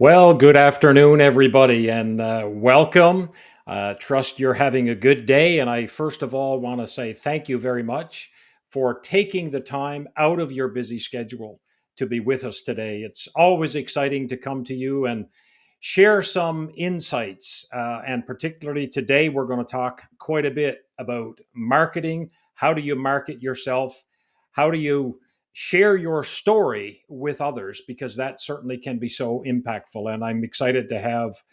Well, good afternoon, everybody, and welcome. Trust you're having a good day. And I first of all want to say thank you very much for taking the time out of your busy schedule to be with us today. It's always exciting to come to you and share some insights. And particularly today, we're going to talk quite a bit about marketing. How do you market yourself? How do you share your story with others, because that certainly can be so impactful. And I'm excited to have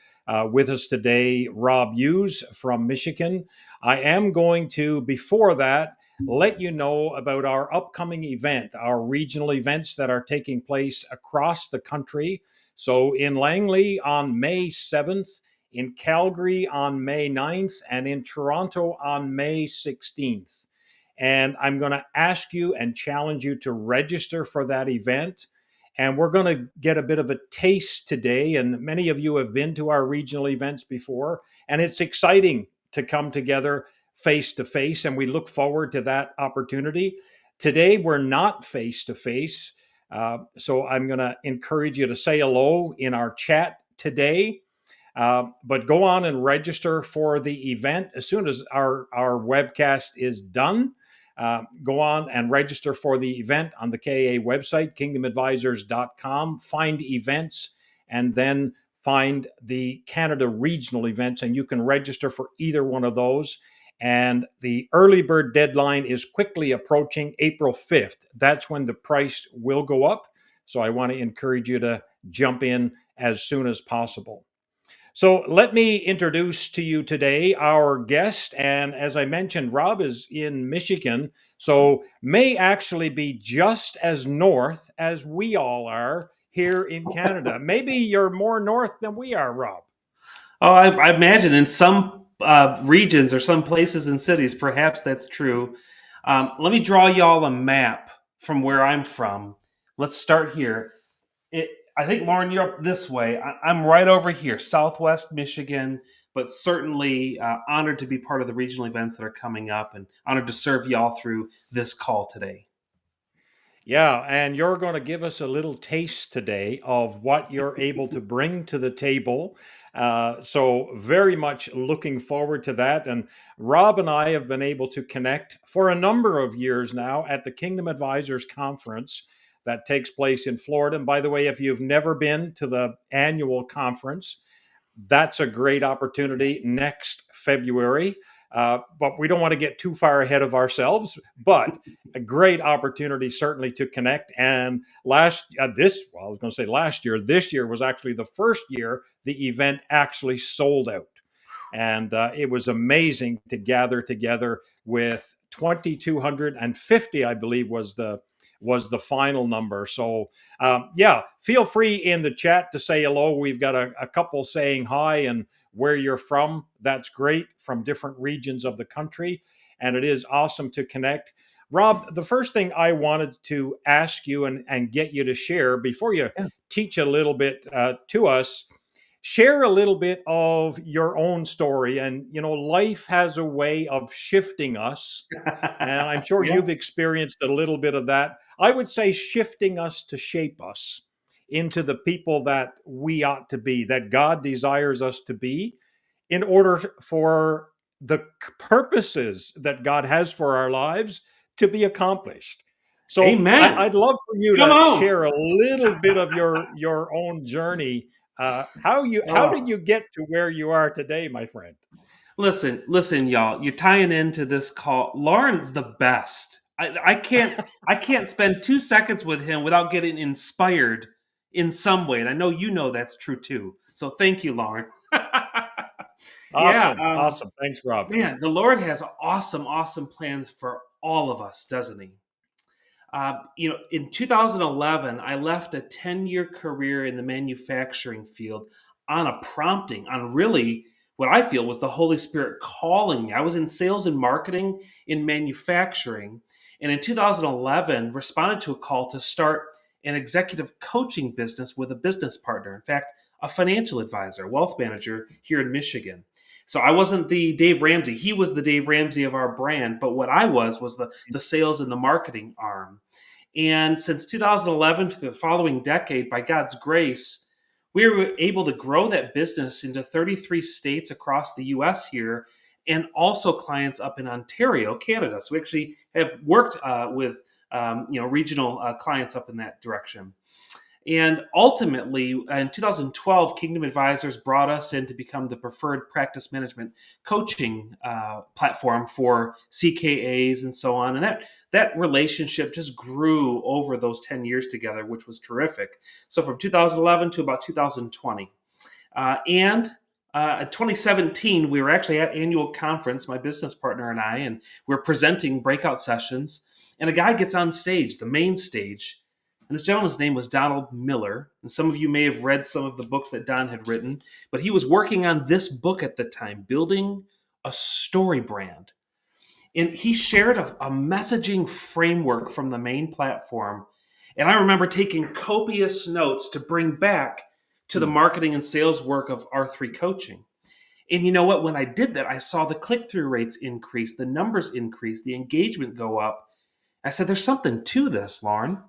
with us today Rob Hughes from Michigan. I am going to, before that, let you know about our upcoming event, our regional events that are taking place across the country. So in Langley on May 7th, in Calgary on May 9th, and in Toronto on May 16th. And I'm going to ask you and challenge you to register for that event. And we're going to get a bit of a taste today. And many of you have been to our regional events before, and it's exciting to come together face to face. And we look forward to that opportunity. Today, we're not face to face. So I'm going to encourage you to say hello in our chat today. But go on and register for the event as soon as our webcast is done. Go on and register for the event on the KA website, kingdomadvisors.com. Find events and then find the Canada regional events, and you can register for either one of those. And the early bird deadline is quickly approaching April 5th. That's when the price will go up. So I want to encourage you to jump in as soon as possible. So let me introduce to you today our guest. And as I mentioned, Rob is in Michigan, so may actually be just as north as we all are here in Canada. Maybe you're more north than we are, Rob. Oh, I imagine in some regions or some places and cities, perhaps that's true. Let me draw y'all a map from where I'm from. Let's start here. It, I think, Lauren, you're up this way. I'm right over here, Southwest Michigan, but certainly honored to be part of the regional events that are coming up and honored to serve y'all through this call today. Yeah, and you're going to give us a little taste today of what you're able to bring to the table. So, very much looking forward to that. And Rob and I have been able to connect for a number of years now at the Kingdom Advisors Conference that takes place in Florida. And by the way, if you've never been to the annual conference, that's a great opportunity next February. But we don't want to get too far ahead of ourselves. But a great opportunity certainly to connect. And I was going to say last year, this year was actually the first year the event actually sold out. And it was amazing to gather together with 2,250, I believe, was the final number. So yeah, feel free in the chat to say hello. We've got a couple saying hi and where you're from. That's great, from different regions of the country. And it is awesome to connect. Rob, the first thing I wanted to ask you and get you to share before you teach a little bit to us, share a little bit of your own story. And, life has a way of shifting us. And I'm sure Yeah. you've experienced a little bit of that. I would say shifting us to shape us into the people that we ought to be, that God desires us to be, in order for the purposes that God has for our lives to be accomplished. So Amen. I'd love for you Come to on. share a little bit of your own journey. How did Oh. you get to where you are today, my friend? Listen, y'all. You're tying into this call. Lauren's the best. I can't spend 2 seconds with him without getting inspired in some way, and I know you know that's true too. So thank you, Lauren. Yeah, Awesome, awesome. Thanks, Rob. man, the Lord has awesome, awesome plans for all of us, doesn't He? In 2011, I left a 10-year career in the manufacturing field on a prompting, on really what I feel was the Holy Spirit calling me. I was in sales and marketing in manufacturing, and in 2011, responded to a call to start an executive coaching business with a business partner. In fact, a financial advisor, a wealth manager here in Michigan. So I wasn't the Dave Ramsey. He was the Dave Ramsey of our brand, but what I was the sales and the marketing arm. And since 2011 to the following decade, by God's grace, we were able to grow that business into 33 states across the US here, and also clients up in Ontario, Canada. So we actually have worked with regional clients up in that direction. And ultimately, in 2012, Kingdom Advisors brought us in to become the preferred practice management coaching platform for CKAs and so on. And that relationship just grew over those 10 years together, which was terrific. So from 2011 to about 2020. And in 2017, we were actually at annual conference, my business partner and I, and we're presenting breakout sessions. And a guy gets on stage, the main stage, and this gentleman's name was Donald Miller. And some of you may have read some of the books that Don had written, but he was working on this book at the time, Building a Story Brand. And he shared a messaging framework from the main platform. And I remember taking copious notes to bring back to the Mm. marketing and sales work of R3 coaching. And you know what? When I did that, I saw the click through rates increase, the numbers increase, the engagement go up. I said, there's something to this, Lorne.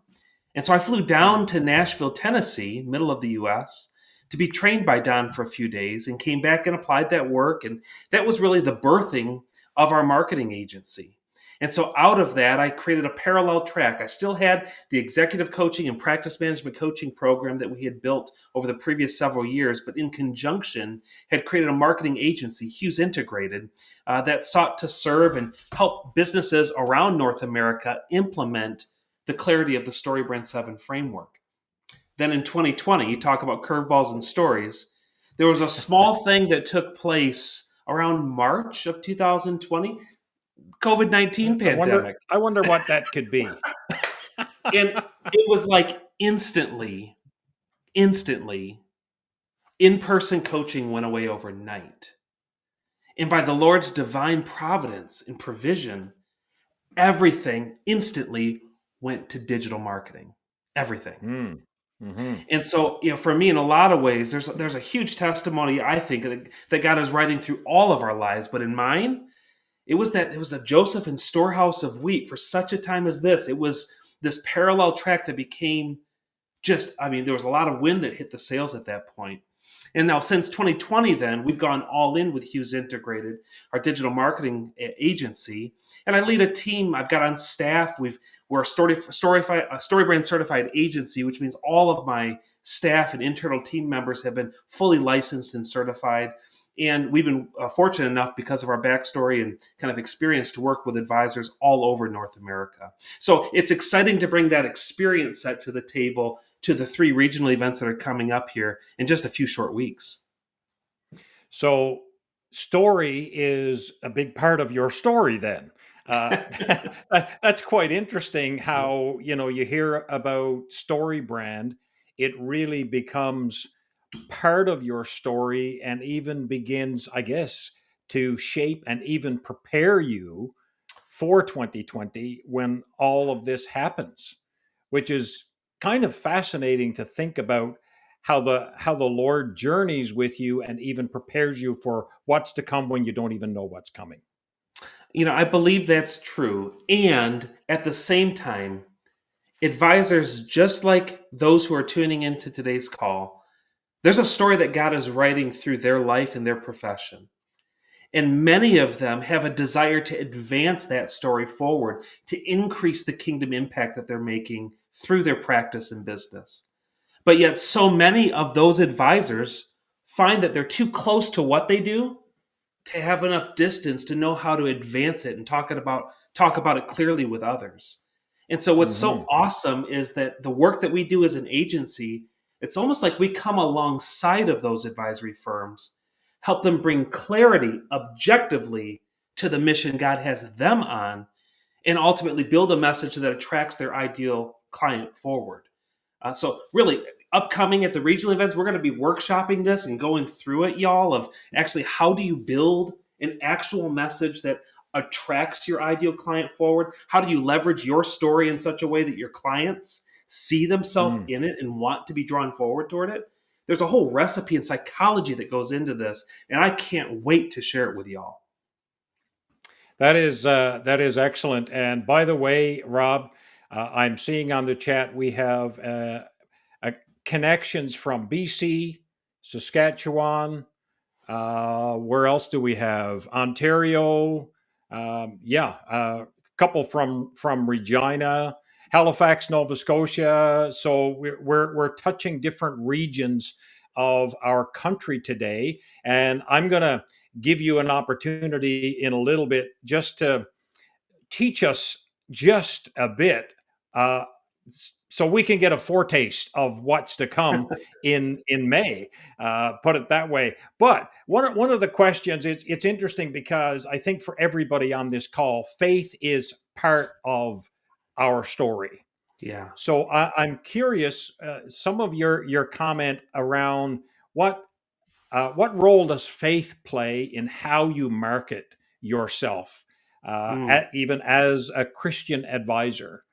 And so I flew down to Nashville, Tennessee, middle of the US, to be trained by Don for a few days and came back and applied that work. And that was really the birthing of our marketing agency. And so out of that, I created a parallel track. I still had the executive coaching and practice management coaching program that we had built over the previous several years, but in conjunction had created a marketing agency, Hughes Integrated, that sought to serve and help businesses around North America implement the clarity of the Story Brand 7 framework. Then in 2020, you talk about curveballs and stories. There was a small thing that took place around March of 2020, COVID-19 I wonder. pandemic. I wonder what that could be. And it was like instantly, in-person coaching went away overnight. And by the Lord's divine providence and provision, everything instantly went to digital marketing. Everything. Mm. Hmm. And so, for me, in a lot of ways, there's a huge testimony I think that God is writing through all of our lives. But in mine, it was a Joseph and storehouse of wheat for such a time as this. It was this parallel track that became there was a lot of wind that hit the sails at that point. And now since 2020, then we've gone all in with Hughes Integrated, our digital marketing agency, and I lead a team. I've got on staff. We're a story brand certified agency, which means all of my staff and internal team members have been fully licensed and certified. And we've been fortunate enough because of our backstory and kind of experience to work with advisors all over North America. So it's exciting to bring that experience set to the table to the 3 regional events that are coming up here in just a few short weeks. So, story is a big part of your story. Then, uh, that's quite interesting. How you hear about story brand, it really becomes part of your story and even begins, I guess, to shape and even prepare you for 2020 when all of this happens, which is kind of fascinating to think about how the Lord journeys with you and even prepares you for what's to come when you don't even know what's coming. I believe that's true. And at the same time, advisors, just like those who are tuning into today's call, there's a story that God is writing through their life and their profession. And many of them have a desire to advance that story forward, to increase the kingdom impact that they're making through their practice and business. But yet, so many of those advisors find that they're too close to what they do to have enough distance to know how to advance it and talk about it clearly with others. And so what's so Hmm. awesome is that the work that we do as an agency, it's almost like we come alongside of those advisory firms, help them bring clarity objectively to the mission God has them on, and ultimately build a message that attracts their ideal client forward. So really, upcoming at the regional events, we're going to be workshopping this and going through it, y'all, of actually how do you build an actual message that attracts your ideal client forward? How do you leverage your story in such a way that your clients see themselves Mm. in it and want to be drawn forward toward it? There's a whole recipe and psychology that goes into this, and I can't wait to share it with y'all. That is excellent. And by the way, Rob, I'm seeing on the chat we have connections from BC, Saskatchewan. Where else do we have? Ontario. A couple from Regina, Halifax, Nova Scotia. So we're touching different regions of our country today, and I'm going to give you an opportunity in a little bit just to teach us just a bit, uh, so we can get a foretaste of what's to come in May. Put it that way. But one of the questions, it's interesting because I think for everybody on this call, faith is part of our story. Yeah. So I'm curious, some of your comment around what role does faith play in how you market yourself, Mm. even as a Christian advisor?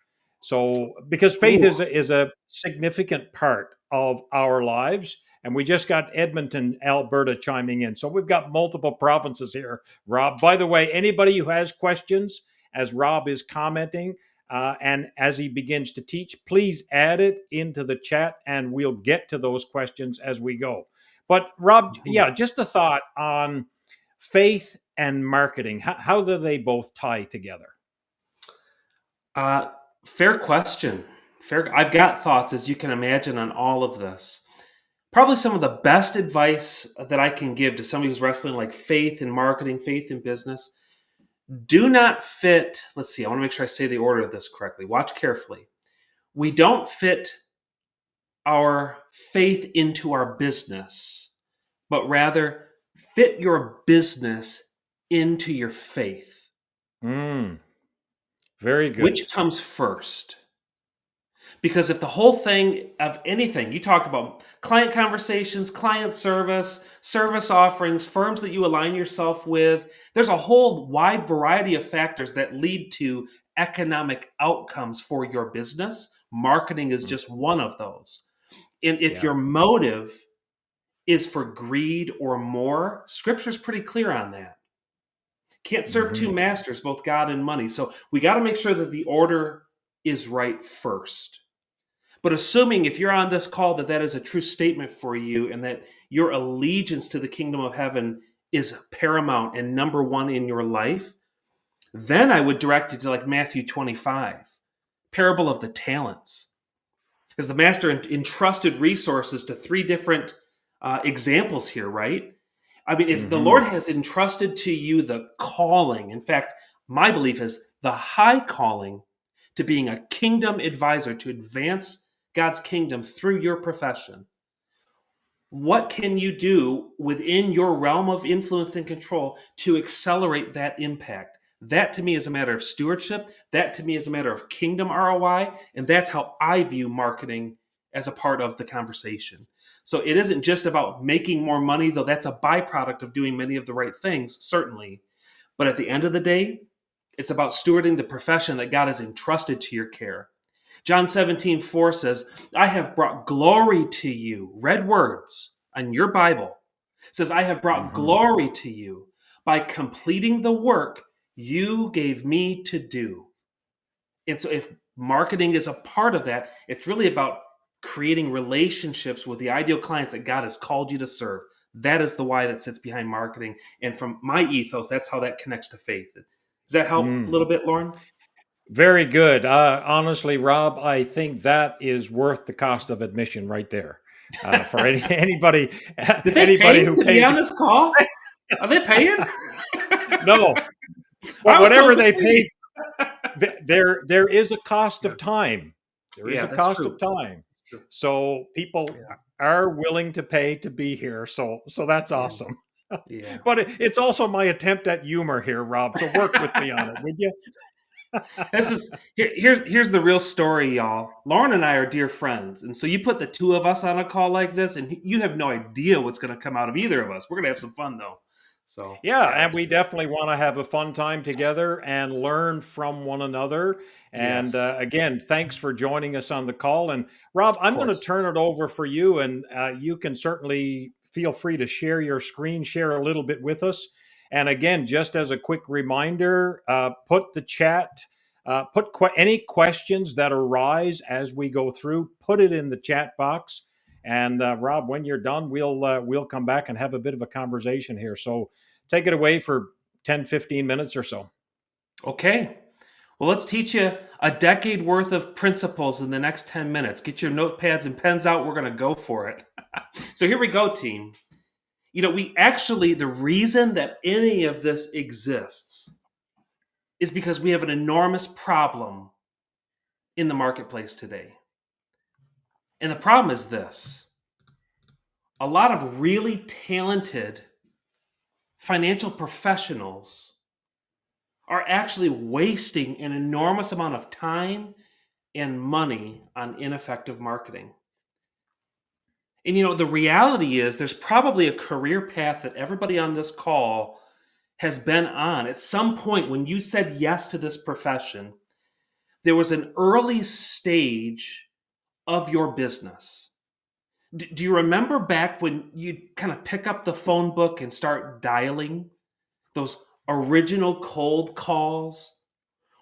So, because faith Ooh. is a significant part of our lives, and we just got Edmonton, Alberta chiming in. So we've got multiple provinces here, Rob. By the way, anybody who has questions as Rob is commenting, and as he begins to teach, please add it into the chat and we'll get to those questions as we go. But Rob, Mhm. yeah, just a thought on faith and marketing. How do they both tie together? Uh, Fair question. Fair. I've got thoughts, as you can imagine, on all of this. Probably some of the best advice that I can give to somebody who's wrestling like faith in marketing, faith in business. Do not fit. Let's see. I want to make sure I say the order of this correctly. Watch carefully. We don't fit our faith into our business, but rather fit your business into your faith. Mm, very Which good. comes first? Because if the whole thing of anything, you talk about client conversations, client service, service offerings, firms that you align yourself with, there's a whole wide variety of factors that lead to economic outcomes for your business. Marketing is Mm, just one of those. And if yeah. your motive is for greed or more, scripture's pretty clear on that. Can't serve two Hmm. masters, both God and money. So we got to make sure that the order is right first. But assuming if you're on this call that that is a true statement for you and that your allegiance to the kingdom of heaven is paramount and number one in your life, then I would direct you to like Matthew 25, parable of the talents. Because the master entrusted resources to three different examples here, right? I mean, if the Lord Hmm. has entrusted to you the calling, in fact, my belief is the high calling to being a kingdom advisor to advance God's kingdom through your profession. What can you do within your realm of influence and control to accelerate that impact? That to me is a matter of stewardship. That to me is a matter of kingdom ROI. And that's how I view marketing as a part of the conversation. So it isn't just about making more money, though that's a byproduct of doing many of the right things, certainly. But at the end of the day, it's about stewarding the profession that God has entrusted to your care. John 17:4 says, I have brought glory to you. Red words on your Bible says, I have brought Hmm. glory to you by completing the work you gave me to do. And so, if marketing is a part of that, it's really about creating relationships with the ideal clients that God has called you to serve. That is the why that sits behind marketing. And from my ethos, that's how that connects to faith. Does that help a Mm. little bit, Lauren? Very good. Honestly, Rob, I think that is worth the cost of admission right there. For anybody, Did they anybody pay who to be paid. on this call? Are they paying? No, but I was told whatever to they pay. paid, there is a cost Yeah, of time. There is yeah, a that's cost of true. time. That's true. So people Yeah, are willing to pay to be here. So that's yeah, awesome. yeah. But it's also my attempt at humor here, Rob. So work with me on it, would you? This is here's the real story, y'all. Lauren and I are dear friends, and so you put the two of us on a call like this, and you have no idea what's going to come out of either of us. We're going to have some fun though. So Yeah, yeah, and that's we great. definitely want to have a fun time together and learn from one another. And Yes, again, thanks for joining us on the call. And Rob, of I'm going to course, turn it over for you, and you can certainly feel free to share your screen, share a little bit with us. And again, just as a quick reminder, put the chat, any questions that arise as we go through, put it in the chat box. And Rob, when you're done, we'll come back and have a bit of a conversation here. So take it away for 10, 15 minutes or so. Okay. Well, let's teach you a decade worth of principles in the next 10 minutes. Get your notepads and pens out. We're going to go for it. So here we go, team. The reason that any of this exists is because we have an enormous problem in the marketplace today. And the problem is this: a lot of really talented financial professionals are actually wasting an enormous amount of time and money on ineffective marketing. And the reality is there's probably a career path that everybody on this call has been on. At some point when you said yes to this profession, there was an early stage of your business. Do you remember back when you'd kind of pick up the phone book and start dialing those original cold calls?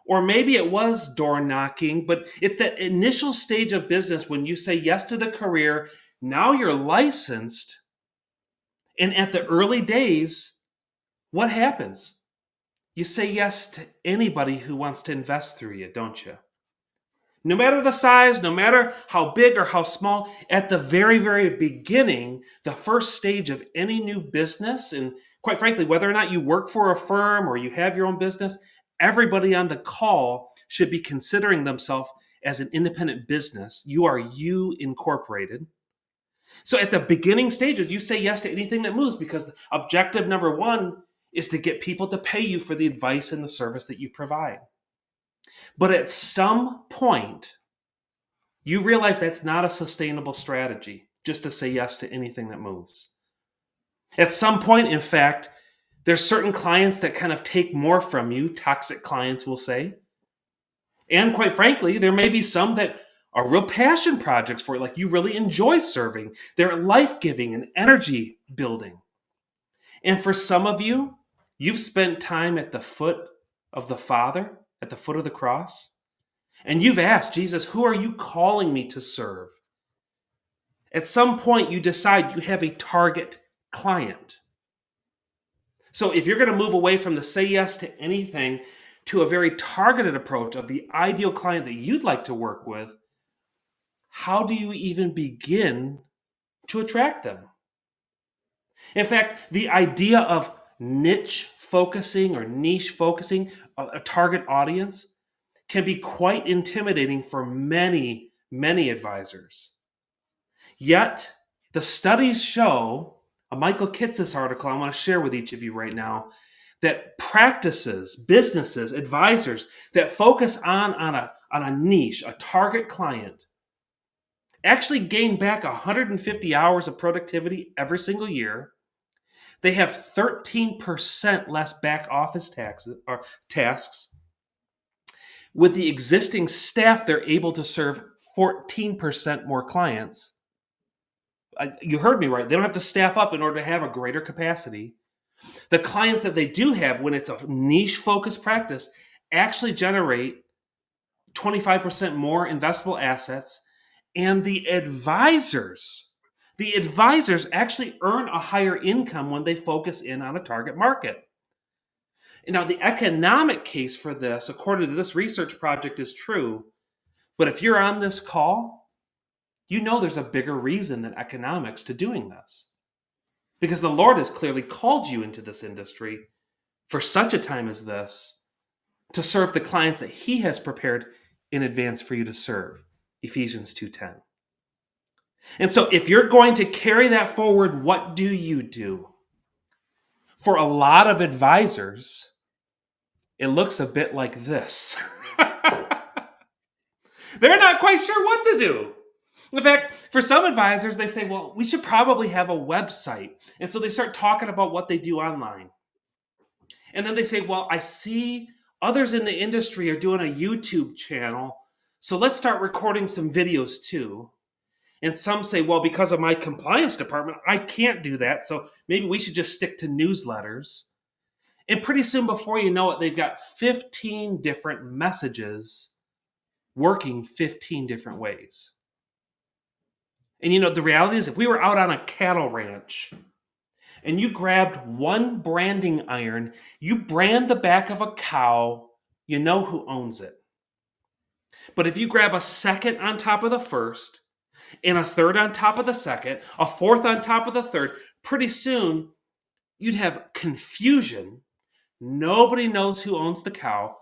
Or maybe it was door knocking, but it's that initial stage of business when you say yes to the career. Now you're licensed. And at the early days, what happens? You say yes to anybody who wants to invest through you, don't you? No matter the size, no matter how big or how small, at the very, very beginning, the first stage of any new business, and quite frankly, whether or not you work for a firm or you have your own business, everybody on the call should be considering themselves as an independent business. You are you incorporated. So at the beginning stages, you say yes to anything that moves because objective number one is to get people to pay you for the advice and the service that you provide. But at some point, you realize that's not a sustainable strategy, just to say yes to anything that moves. At some point, in fact, there's certain clients that kind of take more from you, toxic clients will say. And quite frankly, there may be some that are real passion projects for you, like you really enjoy serving. They're life-giving and energy building. And for some of you, you've spent time at the foot of the Father, at the foot of the cross, and you've asked Jesus, who are you calling me to serve? At some point, you decide you have a target client. So if you're going to move away from the say yes to anything to a very targeted approach of the ideal client that you'd like to work with, how do you even begin to attract them? In fact, the idea of niche focusing or niche focusing, a target audience, can be quite intimidating for many, many advisors. Yet, the studies show, a Michael Kitces article I want to share with each of you right now, that practices, businesses, advisors that focus on a niche, a target client, actually gain back 150 hours of productivity every single year. They have 13% less back office tasks. With the existing staff, they're able to serve 14% more clients. You heard me right. They don't have to staff up in order to have a greater capacity. The clients that they do have, when it's a niche focused practice, actually generate 25% more investable assets. And the advisors actually earn a higher income when they focus in on a target market. Now, the economic case for this, according to this research project, is true. But if you're on this call, you know there's a bigger reason than economics to doing this. Because the Lord has clearly called you into this industry for such a time as this to serve the clients that He has prepared in advance for you to serve. Ephesians 2:10. And so if you're going to carry that forward, what do you do? For a lot of advisors, it looks a bit like this. They're not quite sure what to do. In fact, for some advisors, they say, well, we should probably have a website. And so they start talking about what they do online. And then they say, well, I see others in the industry are doing a YouTube channel. So let's start recording some videos too. And some say, well, because of my compliance department, I can't do that. So maybe we should just stick to newsletters. And pretty soon, before you know it, they've got 15 different messages working 15 different ways. And the reality is, if we were out on a cattle ranch and you grabbed one branding iron, you brand the back of a cow, you know who owns it. But if you grab a second on top of the first, and a third on top of the second, a fourth on top of the third, pretty soon you'd have confusion. Nobody knows who owns the cow.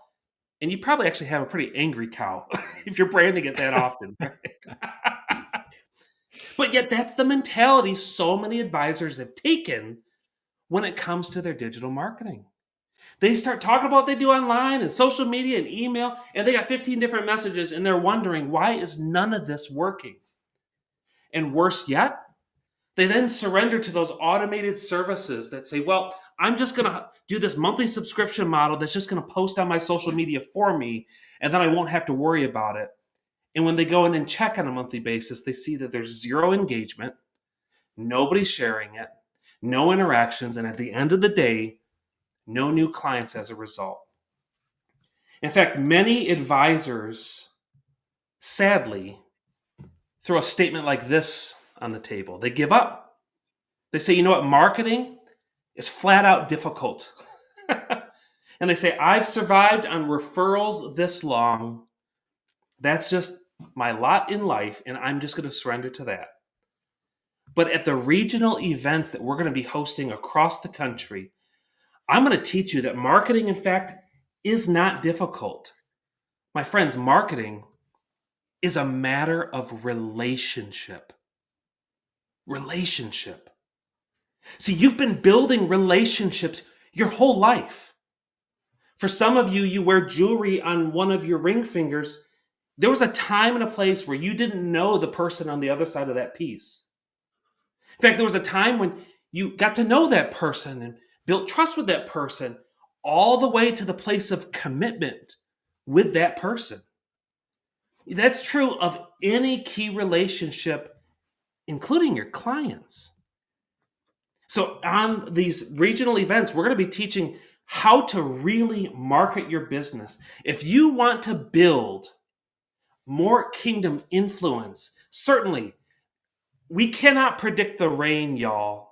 And you probably actually have a pretty angry cow if you're branding it that often. But yet, that's the mentality so many advisors have taken when it comes to their digital marketing. They start talking about what they do online and social media and email, and they got 15 different messages, and they're wondering, why is none of this working? And worse yet, they then surrender to those automated services that say, well, I'm just going to do this monthly subscription model that's just going to post on my social media for me, and then I won't have to worry about it. And when they go in and check on a monthly basis, they see that there's zero engagement, nobody's sharing it, no interactions, and at the end of the day, no new clients as a result. In fact, many advisors, sadly, throw a statement like this on the table. They give up. They say, you know what, marketing is flat out difficult. And they say, I've survived on referrals this long. That's just my lot in life, and I'm just going to surrender to that. But at the regional events that we're going to be hosting across the country, I'm going to teach you that marketing, in fact, is not difficult. My friends, marketing is a matter of relationship. Relationship. See, you've been building relationships your whole life. For some of you, you wear jewelry on one of your ring fingers. There was a time and a place where you didn't know the person on the other side of that piece. In fact, there was a time when you got to know that person and built trust with that person, all the way to the place of commitment with that person. That's true of any key relationship, including your clients. So, on these regional events, we're going to be teaching how to really market your business. If you want to build more kingdom influence, certainly we cannot predict the rain, y'all,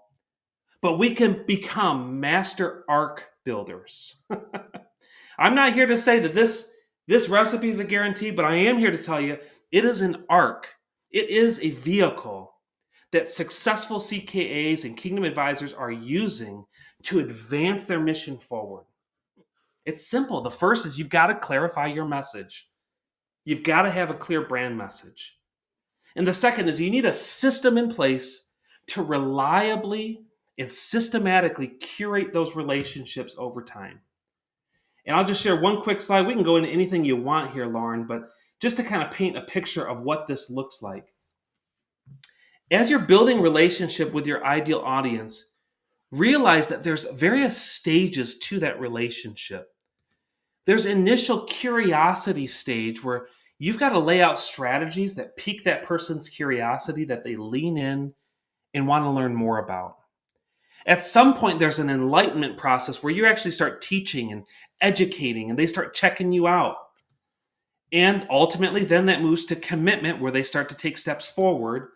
but we can become master ark builders. I'm not here to say that this recipe is a guarantee, but I am here to tell you it is an ark. It is a vehicle that successful CKAs and kingdom advisors are using to advance their mission forward. It's simple. The first is you've got to clarify your message. You've got to have a clear brand message. And the second is you need a system in place to reliably and systematically curate those relationships over time. And I'll just share one quick slide. We can go into anything you want here, Lorne, but just to kind of paint a picture of what this looks like. As you're building relationship with your ideal audience, realize that there's various stages to that relationship. There's initial curiosity stage where you've got to lay out strategies that pique that person's curiosity, that they lean in and want to learn more about. At some point, there's an enlightenment process where you actually start teaching and educating, and they start checking you out. And ultimately, then that moves to commitment, where they start to take steps forward,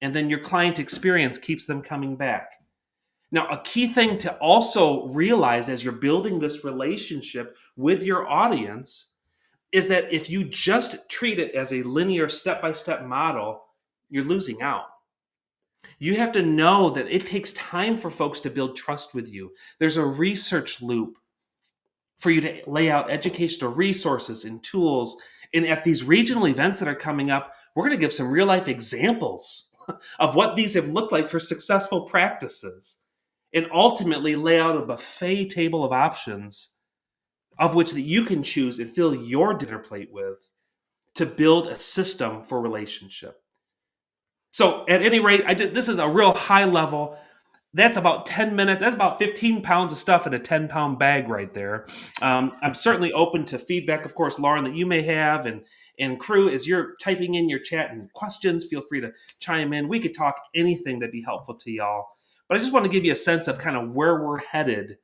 and then your client experience keeps them coming back. Now, a key thing to also realize as you're building this relationship with your audience is that if you just treat it as a linear step-by-step model, you're losing out. You have to know that it takes time for folks to build trust with you. There's a research loop for you to lay out educational resources and tools. And at these regional events that are coming up, we're going to give some real life examples of what these have looked like for successful practices, and ultimately lay out a buffet table of options of which that you can choose and fill your dinner plate with to build a system for relationship. So at any rate, this is a real high level. That's about 10 minutes. That's about 15 pounds of stuff in a 10-pound bag right there. I'm certainly open to feedback, of course, Lauren, that you may have. And crew, as you're typing in your chat and questions, feel free to chime in. We could talk anything that'd be helpful to y'all. But I just want to give you a sense of kind of where we're headed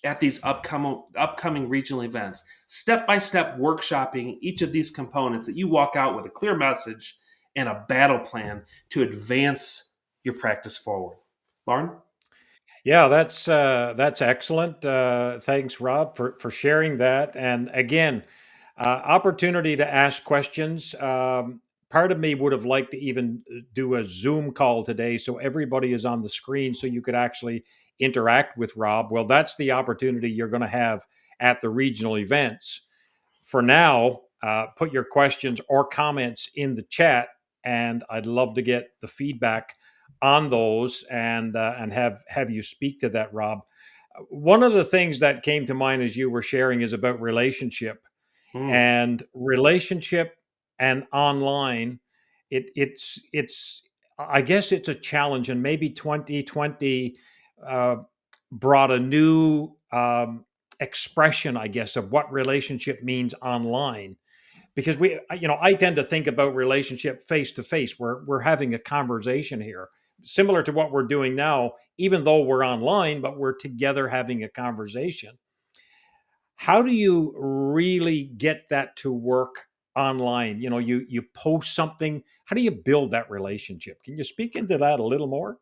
at these upcoming regional events. Step-by-step workshopping each of these components that you walk out with a clear message and a battle plan to advance your practice forward. Lauren? Yeah, that's excellent. Thanks, Rob, for sharing that. And again, opportunity to ask questions. Part of me would have liked to even do a Zoom call today, so everybody is on the screen, so you could actually interact with Rob. Well, that's the opportunity you're going to have at the regional events. For now, put your questions or comments in the chat, and I'd love to get the feedback on those and have you speak to that, Rob. One of the things that came to mind as you were sharing is about Mm. relationship and online. It's I guess it's a challenge, and maybe 2020 uh, brought a new expression, I guess, of what relationship means online. Because I tend to think about relationship face to face. We're having a conversation here, similar to what we're doing now, even though we're online, but we're together having a conversation. How do you really get that to work online? You post something. How do you build that relationship? Can you speak into that a little more?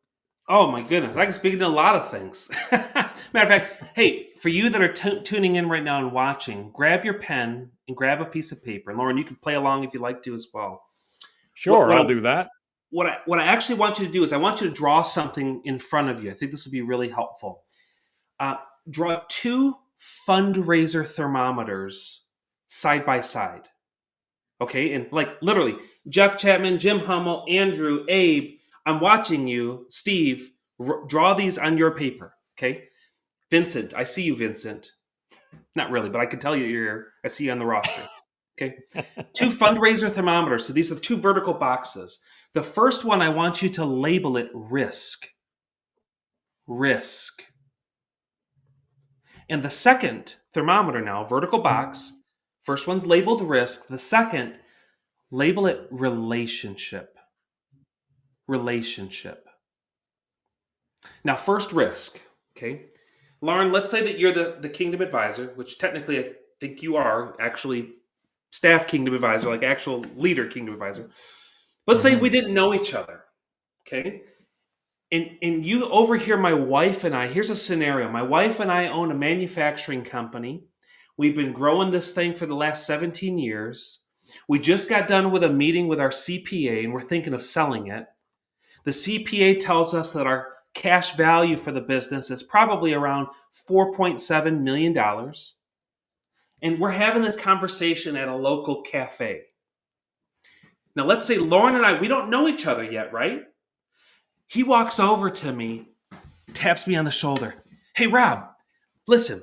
Oh my goodness, I can speak into a lot of things. Matter of fact, hey, for you that are tuning in right now and watching, grab your pen and grab a piece of paper. And Lauren, you can play along if you like to as well. What Sure, what I'll I, do that. what I actually want you to do is I want you to draw something in front of you. I think this will be really helpful. Uh, Draw two fundraiser thermometers side by side. Okay, and like literally, Jeff Chapman, Jim Hummel, Andrew, Abe. I'm watching you, Steve. Draw these on your paper. Okay, Vincent. I see you, Vincent. Not really, but I can tell you you're here. I see you on the roster. Okay, two fundraiser thermometers. So these are two vertical boxes. The first one, I want you to label it risk. Risk. And the second thermometer now, vertical box. First one's labeled risk. The second, label it relationship. Relationship. Now, first risk. Okay. Lauren, let's say that you're the Kingdom Advisor, which technically I think you are actually staff Kingdom Advisor, like actual leader Kingdom Advisor. Let's say we Hmm. didn't know each other. Okay. And you overhear my wife and I. Here's a scenario. My wife and I own a manufacturing company. We've been growing this thing for the last 17 years. We just got done with a meeting with our CPA and we're thinking of selling it. The CPA tells us that our cash value for the business is probably around $4.7 million. dollars. And we're having this conversation at a local cafe. Now, let's say Lauren and I, we don't know each other yet, right? He walks over to me, taps me on the shoulder. Hey, Rob, listen,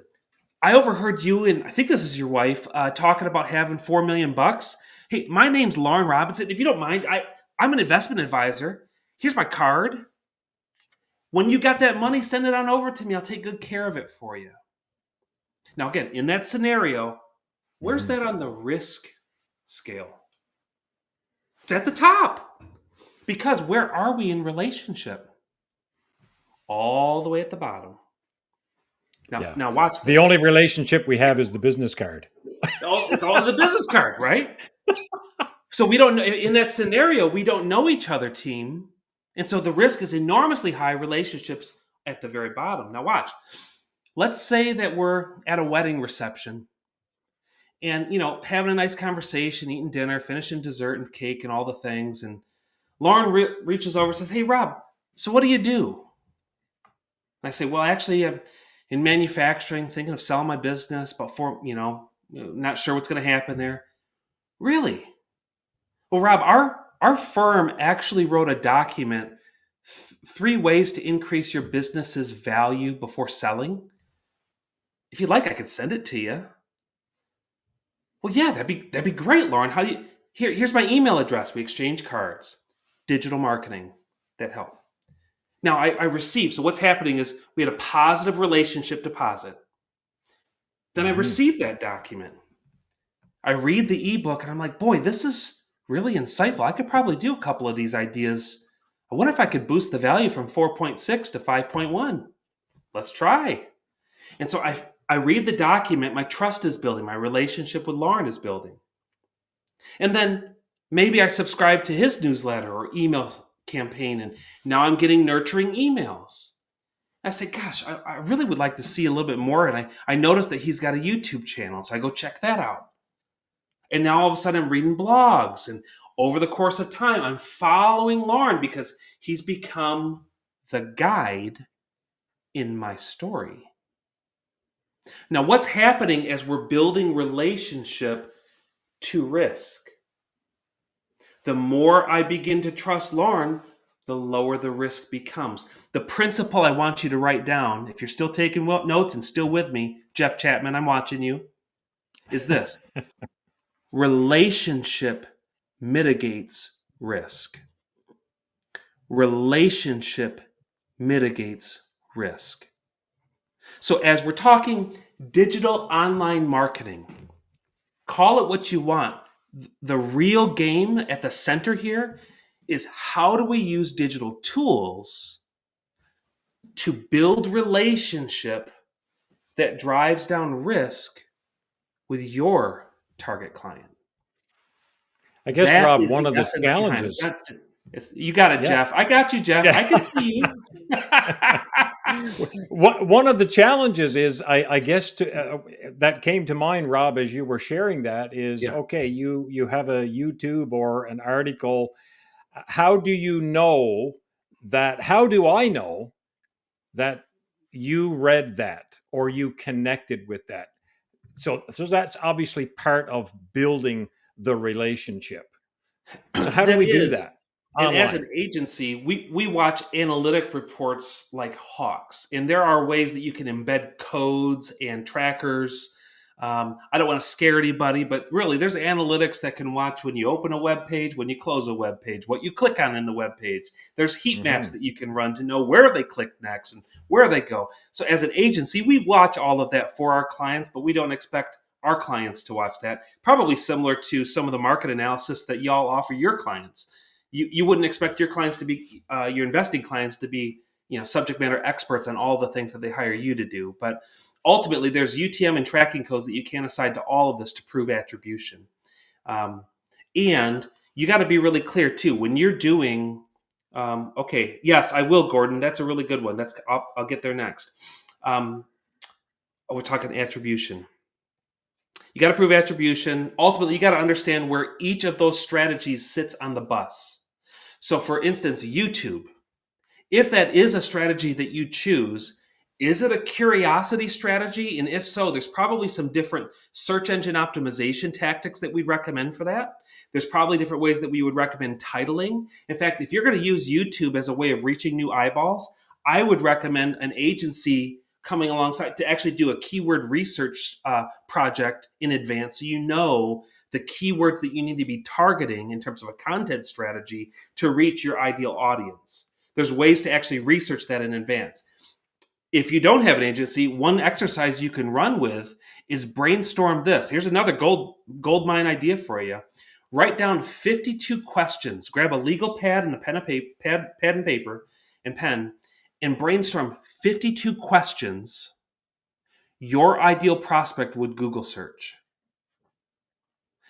I overheard you and I think this is your wife talking about having 4 million bucks. Hey, my name's Lauren Robinson. If you don't mind, I'm an investment advisor. Here's my card. When you got that money, send it on over to me. I'll take good care of it for you. Now, again, in that scenario, where's Hmm. that on the risk scale? It's at the top. Because where are we in relationship? All the way at the bottom. Now, Yeah. now watch The this. only relationship we have is the business card. It's all in the business card, right? So we don't know in that scenario, we don't know each other, team. And so the risk is enormously high, relationships at the very bottom. Now watch. Let's say that we're at a wedding reception and having a nice conversation, eating dinner, finishing dessert and cake and all the things. And Lauren reaches over and says, "Hey, Rob, so what do you do?" And I say, "Well, actually, I'm in manufacturing, thinking of selling my business, but not sure what's going to happen there." Really? Well, Rob, our firm actually wrote a document, 3 ways to increase your business's value before selling. If you'd like, I could send it to you. Well, yeah, that'd be great, Lauren. How do you? Here's my email address. We exchange cards. Digital marketing that help. Now I received. So what's happening is we had a positive relationship deposit. Then I Hmm. received that document. I read the ebook and I'm like, boy, this is really insightful. I could probably do a couple of these ideas. I wonder if I could boost the value from 4.6 to 5.1. Let's try. And so I read the document. My trust is building. My relationship with Lauren is building. And then Maybe I subscribed to his newsletter or email campaign, and now I'm getting nurturing emails. I say, gosh, I really would like to see a little bit more. And I noticed that he's got a YouTube channel. So I go check that out. And now all of a sudden I'm reading blogs. And over the course of time, I'm following Lorne because he's become the guide in my story. Now, what's happening as we're building relationship to risk? The more I begin to trust Lorne, the lower the risk becomes. The principle I want you to write down, if you're still taking notes and still with me, Jeff Chapman, I'm watching you, is this: relationship mitigates risk. Relationship mitigates risk. So, as we're talking digital online marketing, call it what you want. The real game at the center here is, how do we use digital tools to build relationship that drives down risk with your target client? I guess, That Rob, is one the of the essence behind it. challenges. You got it, Yeah. Jeff. I got you, Jeff. I can see you. One of the challenges is, I guess, that came to mind, Rob, as you were sharing that, is Yeah. okay. You have a YouTube or an article. How do you know that? How do I know that you read that or you connected with that? So that's obviously part of building the relationship. So how do That we do is. that And as an online? agency, we watch analytic reports like hawks. And there are ways that you can embed codes and trackers. I don't want to scare anybody, but really, there's analytics that can watch when you open a web page, when you close a web page, what you click on in the web page. There's heat maps Hmm. that you can run to know where they click next and where they go. So, as an agency, we watch all of that for our clients, but we don't expect our clients to watch that. Probably similar to some of the market analysis that y'all offer your clients. You wouldn't expect your clients to be your investing clients to be, subject matter experts on all the things that they hire you to do. But ultimately, there's UTM and tracking codes that you can assign to all of this to prove attribution. And you got to be really clear too when you're doing. Okay, yes, I will, Gordon. That's a really good one. I'll get there next. We're talking attribution. You got to prove attribution. Ultimately, you got to understand where each of those strategies sits on the bus. So, for instance, YouTube, if that is a strategy that you choose, is it a curiosity strategy? And if so, there's probably some different search engine optimization tactics that we'd recommend for that. There's probably different ways that we would recommend titling. In fact, if you're going to use YouTube as a way of reaching new eyeballs, I would recommend an agency coming alongside to actually do a keyword research project in advance, so you know the keywords that you need to be targeting in terms of a content strategy to reach your ideal audience. There's ways to actually research that in advance. If you don't have an agency, one exercise you can run with is brainstorm this. Here's another gold mine idea for you. Write down 52 questions. Grab a legal pad and a pad and paper and pen, and brainstorm 52 questions your ideal prospect would Google search.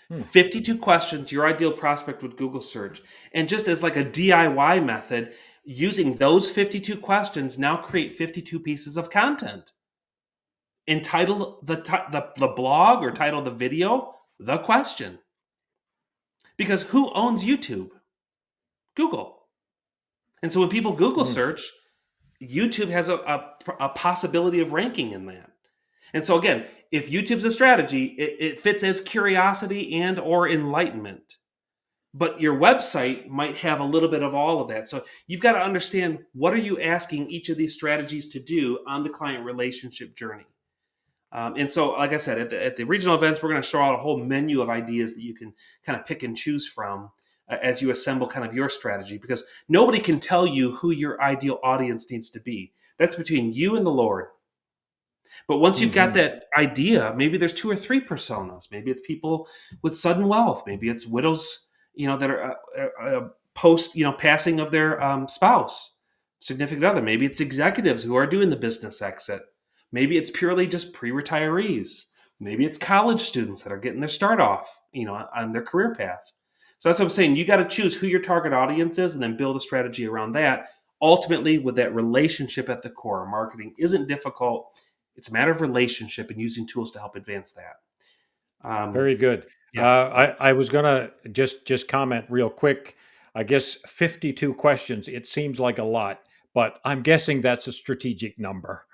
Hmm. 52 questions your ideal prospect would Google search. And just as like a DIY method, using those 52 questions, now create 52 pieces of content. Entitle the blog or title the video the question. Because who owns YouTube? Google. And so when people Google Hmm. search, YouTube has a possibility of ranking in that. And so again, if YouTube's a strategy, it fits as curiosity and or enlightenment. But your website might have a little bit of all of that. So you've got to understand, what are you asking each of these strategies to do on the client relationship journey. And so, like I said, at the regional events, we're going to show out a whole menu of ideas that you can kind of pick and choose from as you assemble kind of your strategy, because nobody can tell you who your ideal audience needs to be. That's between you and the Lord. But once you've got Hmm. that idea, maybe there's two or three personas. Maybe it's people with sudden wealth. Maybe it's widows, that are post, passing of their spouse, significant other. Maybe it's executives who are doing the business exit. Maybe it's purely just pre-retirees. Maybe it's college students that are getting their start off, on their career path. So that's what I'm saying. You got to choose who your target audience is and then build a strategy around that. Ultimately, with that relationship at the core, marketing isn't difficult. It's a matter of relationship and using tools to help advance that. Um, Very good. yeah. I was gonna just comment real quick. I guess 52 questions. It seems like a lot, but I'm guessing that's a strategic number.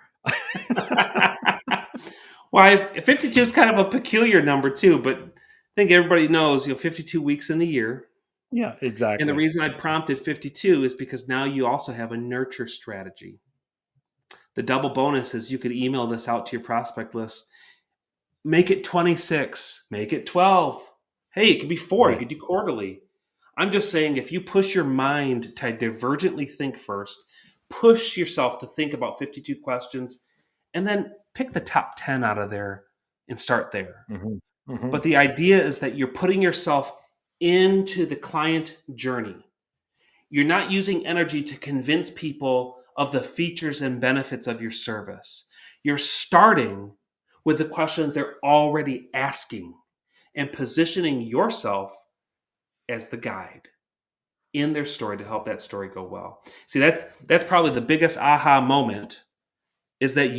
Well, 52 is kind of a peculiar number too, but I think everybody knows, 52 weeks in the year. Yeah, And the exactly. reason I prompted 52 is because now you also have a nurture strategy. The double bonus is you could email this out to your prospect list. Make it 26, make it 12. Hey, it could be 4. You Right. could do quarterly. I'm just saying if you push your mind to divergently think first, push yourself to think about 52 questions, and then pick the top 10 out of there and start there. Hmm. Hmm. But the idea is that you're putting yourself into the client journey. You're not using energy to convince people of the features and benefits of your service. You're starting with the questions they're already asking and positioning yourself as the guide in their story to help that story go well. See, that's probably the biggest aha moment is that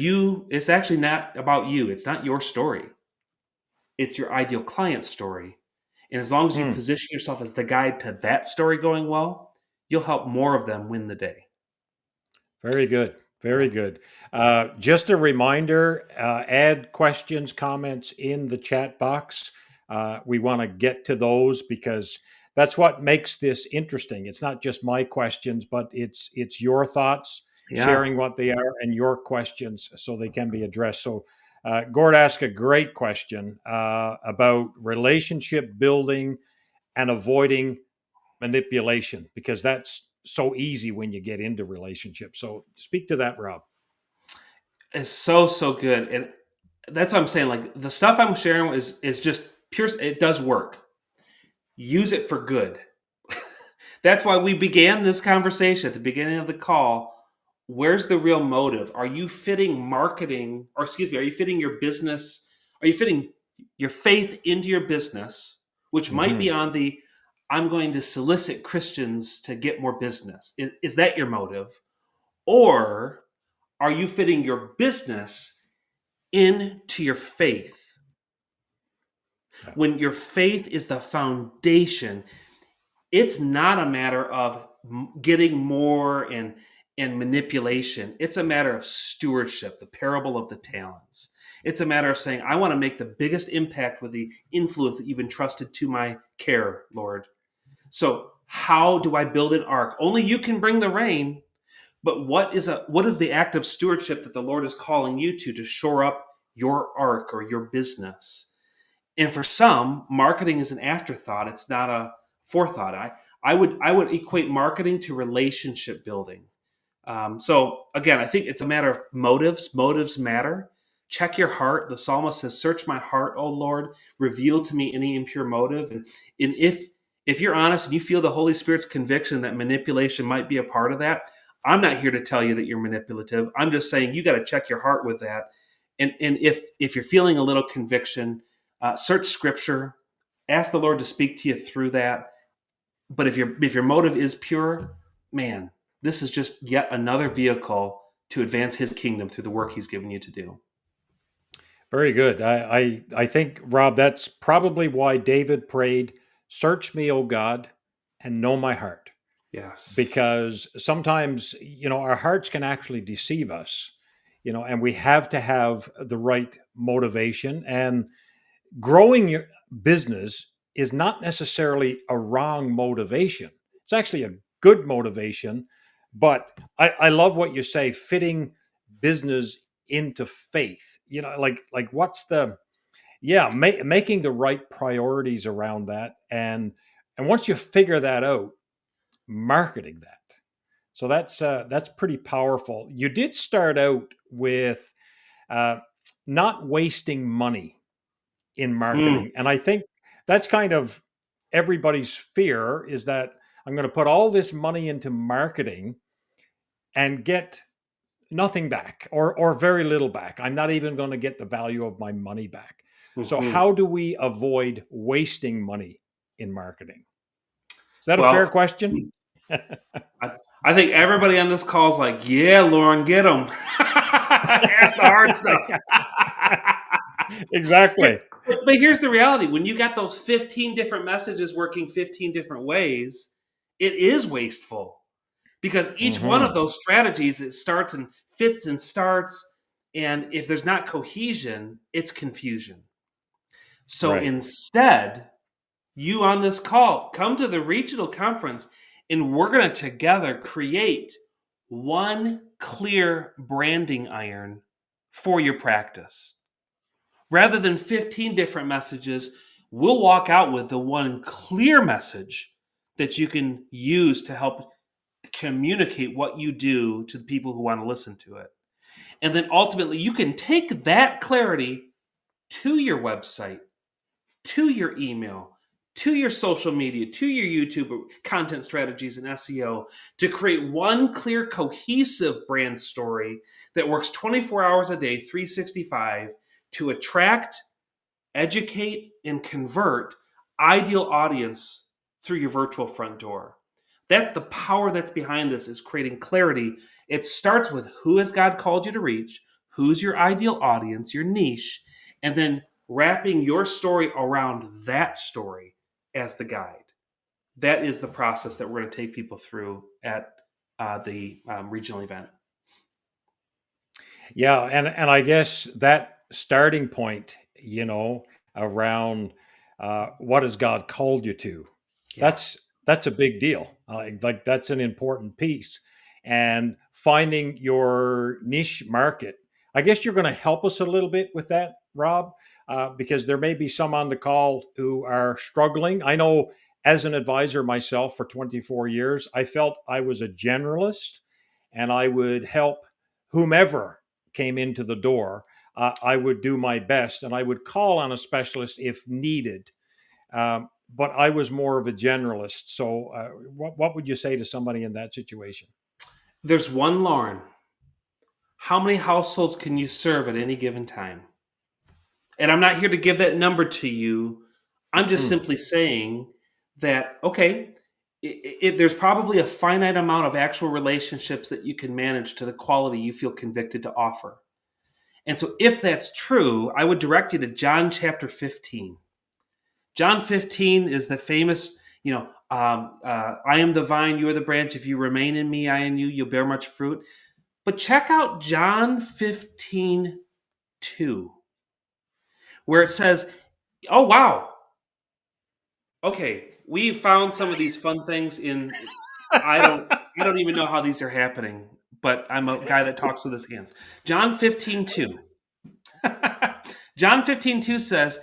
it's actually not about you. It's not your story. It's your ideal client's story. And as long as you Mm. position yourself as the guide to that story going well, you'll help more of them win the day. Very good. Yeah. Very good. Just a reminder, add questions, comments in the chat box. We want to get to those because that's what makes this interesting. It's not just my questions, but it's your thoughts, Yeah. sharing what they are, and your questions so they can be addressed. So, Gord asked a great question about relationship building and avoiding manipulation because that's so easy when you get into relationships. So speak to that, Rob. It's so good. And that's what I'm saying. Like the stuff I'm sharing is just pure, it does work. Use it for good. That's why we began this conversation at the beginning of the call. Where's the real motive? Are you fitting marketing, or excuse me, are you fitting your business? Are you fitting your faith into your business, which might be Hmm. on the I'm going to solicit Christians to get more business? Is that your motive? Or are you fitting your business into your faith? Yeah. When your faith is the foundation, it's not a matter of getting more and manipulation. It's a matter of stewardship, the parable of the talents. It's a matter of saying, I want to make the biggest impact with the influence that you've entrusted to my care, Lord. So how do I build an ark? Only you can bring the rain, but what is the act of stewardship that the Lord is calling you to shore up your ark or your business? And for some, marketing is an afterthought. It's not a forethought. I would equate marketing to relationship building. So again, I think it's a matter of motives. Motives matter. Check your heart. The psalmist says, "Search my heart, O Lord. Reveal to me any impure motive." And if you're honest and you feel the Holy Spirit's conviction that manipulation might be a part of that, I'm not here to tell you that you're manipulative. I'm just saying you got to check your heart with that. And if you're feeling a little conviction, search Scripture. Ask the Lord to speak to you through that. But if your motive is pure, man, this is just yet another vehicle to advance His kingdom through the work He's given you to do. Very good. I think, Rob, that's probably why David prayed, "Search me, O God, and know my heart." Yes. Because sometimes, our hearts can actually deceive us, and we have to have the right motivation. And growing your business is not necessarily a wrong motivation. It's actually a good motivation. But I love what you say, fitting business into faith. Like what's the making the right priorities around that, and once you figure that out, marketing that. So that's pretty powerful. You did start out with uh, not wasting money in Mm, marketing. And I think that's kind of everybody's fear is that I'm going to put all this money into marketing and get nothing back or very little back. I'm not even going to get the value of my money back. So mhm. how do we avoid wasting money in marketing? that a fair Well, question? I, I think everybody on this call is like, yeah, Lauren, get them. Ask the hard stuff. Exactly. But here's the reality: when you got those 15 different messages working 15 different ways, it is wasteful because each one of Hmm. those strategies, it starts and fits and starts. And if there's not cohesion, it's confusion. So Right. instead, you on this call, come to the regional conference and we're going to together create one clear branding iron for your practice. Rather than 15 different messages, we'll walk out with the one clear message that you can use to help communicate what you do to the people who want to listen to it. And then ultimately, you can take that clarity to your website, to your email, to your social media, to your YouTube content strategies and SEO to create one clear, cohesive brand story that works 24 hours a day, 365 to attract, educate, and convert ideal audience through your virtual front door. That's the power that's behind this, is creating clarity. It starts with who has God called you to reach, who's your ideal audience, your niche, and then wrapping your story around that story as the guide. That is the process that we're going to take people through at the regional event. Yeah, and I guess that starting point, around what has God called you to, Yeah. that's a big deal. Like that's an important piece, and finding your niche market. I guess you're going to help us a little bit with that, Rob, because there may be some on the call who are struggling. I know as an advisor myself for 24 years, I felt I was a generalist, and I would help whomever came into the door. I would do my best and I would call on a specialist if needed. But I was more of a generalist. So, what would you say to somebody in that situation? There's one Lorne. How many households can you serve at any given time? And I'm not here to give that number to you. I'm just Hmm. simply saying that, okay, there's probably a finite amount of actual relationships that you can manage to the quality you feel convicted to offer. And so, if that's true, I would direct you to John chapter 15. John 15 is the famous, I am the vine, you are the branch. If you remain in me, I in you, you'll bear much fruit. But check out John 15:2, where it says, oh, wow, okay, we found some of these fun things in I don't I don't even know how these are happening, but I'm a guy that talks with his hands. John 15:2. John 15:2 says,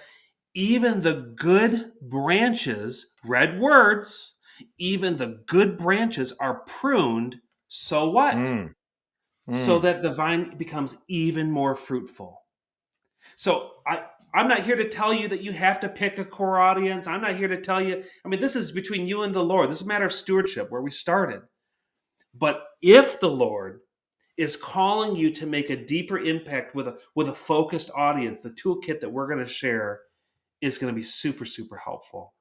even the good branches, red words, even the good branches are pruned, so what? Mm, So mm. that the vine becomes even more fruitful. So I'm not here to tell you that you have to pick a core audience. I'm not here to tell you. I mean, this is between you and the Lord. This is a matter of stewardship where we started. But if the Lord is calling you to make a deeper impact with a focused audience, the toolkit that we're going to share is going to be super super helpful.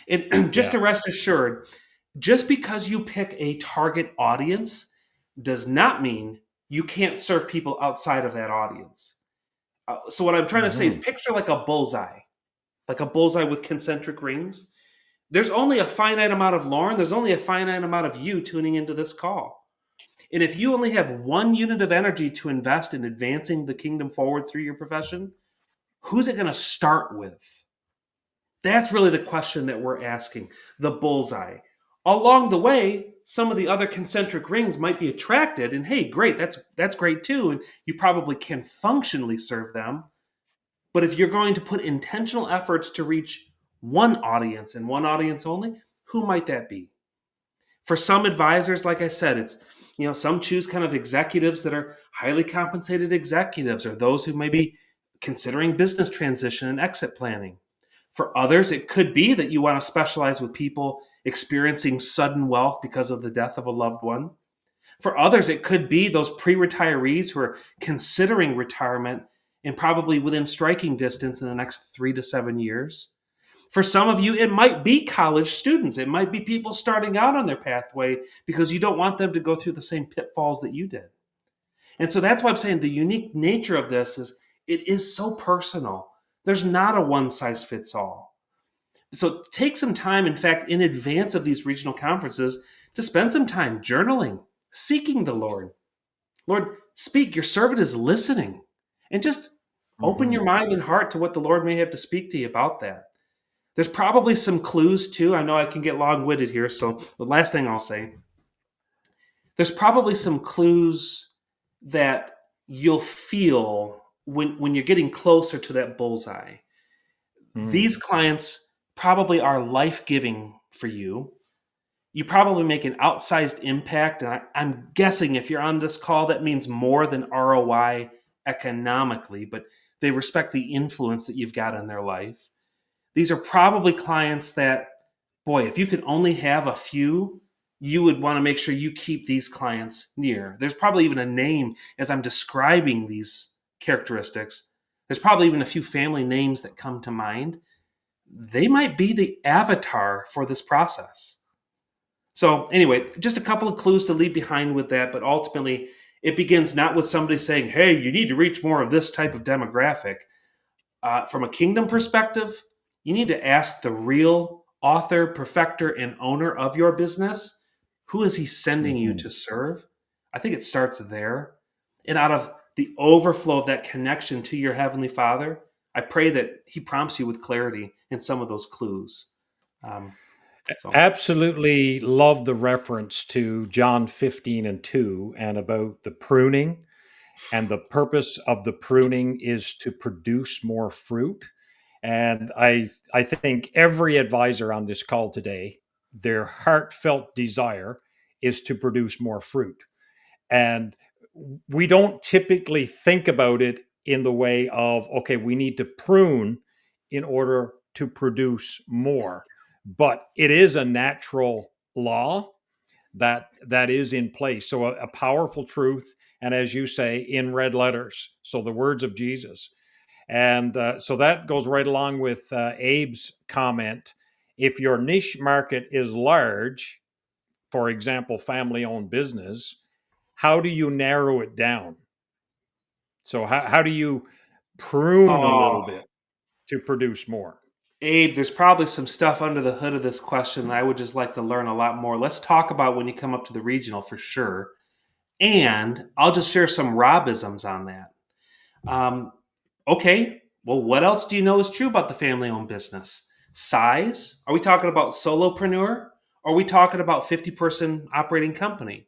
And just Yeah. to rest assured, just because you pick a target audience does not mean you can't serve people outside of that audience. So what I'm trying to say is Hmm. picture like a bullseye with concentric rings. There's only a finite amount of Lauren. There's only a finite amount of you tuning into this call. And if you only have one unit of energy to invest in advancing the kingdom forward through your profession, who's it going to start with? That's really the question that we're asking. The bullseye. Along the way, some of the other concentric rings might be attracted, and hey, great, that's great too, and you probably can functionally serve them. But if you're going to put intentional efforts to reach one audience and one audience only, who might that be? For some advisors, like I said, it's some choose kind of executives that are highly compensated executives, or those who may be considering business transition and exit planning. For others, it could be that you want to specialize with people experiencing sudden wealth because of the death of a loved one. For others, it could be those pre retirees who are considering retirement and probably within striking distance in the next 3 to 7 years. For some of you, it might be college students. It might be people starting out on their pathway because you don't want them to go through the same pitfalls that you did. And so that's why I'm saying the unique nature of this is it is so personal. There's not a one size fits all. So take some time, in fact, in advance of these regional conferences, to spend some time journaling, seeking the Lord. Lord, speak. Your servant is listening. And just open Hmm. your mind and heart to what the Lord may have to speak to you about that. There's probably some clues too. I know I can get long winded here. So the last thing I'll say, there's probably some clues that you'll feel when you're getting closer to that bullseye. Hmm. These clients probably are life giving for you. You probably make an outsized impact. And I'm guessing if you're on this call, that means more than ROI economically, but they respect the influence that you've got in their life. These are probably clients that, boy, if you could only have a few, you would want to make sure you keep these clients near. There's probably even a name as I'm describing these characteristics. There's probably even a few family names that come to mind. They might be the avatar for this process. So, anyway, just a couple of clues to leave behind with that, but ultimately, it begins not with somebody saying, hey, you need to reach more of this type of demographic. From a kingdom perspective, you need to ask the real author, perfecter, and owner of your business, who is he sending you Hmm. to serve? I think it starts there. And out of the overflow of that connection to your Heavenly Father, I pray that He prompts you with clarity in some of those clues. Um, so, Absolutely love the reference to John 15 and 2 and about the pruning. And the purpose of the pruning is to produce more fruit. And I think every advisor on this call today, their heartfelt desire is to produce more fruit. And we don't typically think about it in the way of, okay, we need to prune in order to produce more. But it is a natural law that is in place. So a powerful truth, and as you say, in red letters. So the words of Jesus, and so that goes right along with Abe's comment. If your niche market is large, for example, family-owned business, how do you narrow it down? So how do you prune a little oh, bit to produce more? Abe, there's probably some stuff under the hood of this question that I would just like to learn a lot more. Let's talk about when you come up to the regional for sure. And I'll just share some Robisms on that. Um, okay, well, what else do you know is true about the family owned business? Size? Are we talking about solopreneur? Or are we talking about 50-person operating company?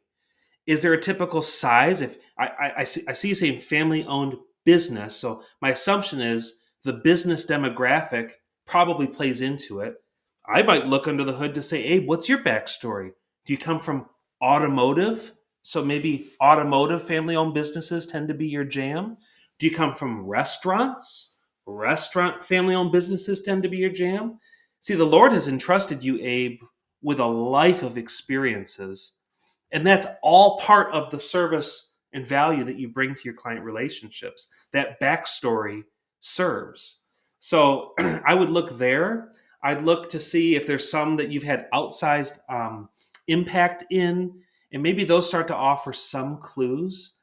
Is there a typical size? If I see you saying family owned business, so my assumption is the business demographic probably plays into it. I might look under the hood to say, hey, what's your backstory? Do you come from automotive? So maybe automotive family owned businesses tend to be your jam. Do you come from restaurants? Restaurant family owned businesses tend to be your jam. See, the Lord has entrusted you, Abe, with a life of experiences, and that's all part of the service and value that you bring to your client relationships. That backstory serves. So I would look there. I'd look to see if there's some that you've had outsized impact in, and maybe those start to offer some clues.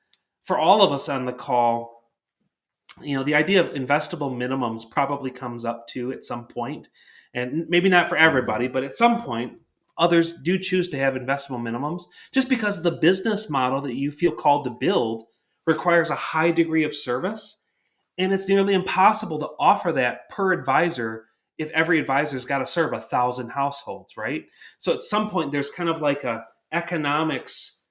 For all of us on the call, the idea of investable minimums probably comes up too at some point, and maybe not for Mhm. everybody, but at some point others do choose to have investable minimums just because the business model that you feel called to build requires a high degree of service, and it's nearly impossible to offer that per advisor if every advisor's got to serve 1,000 households, right? So at some point there's kind of like a economics,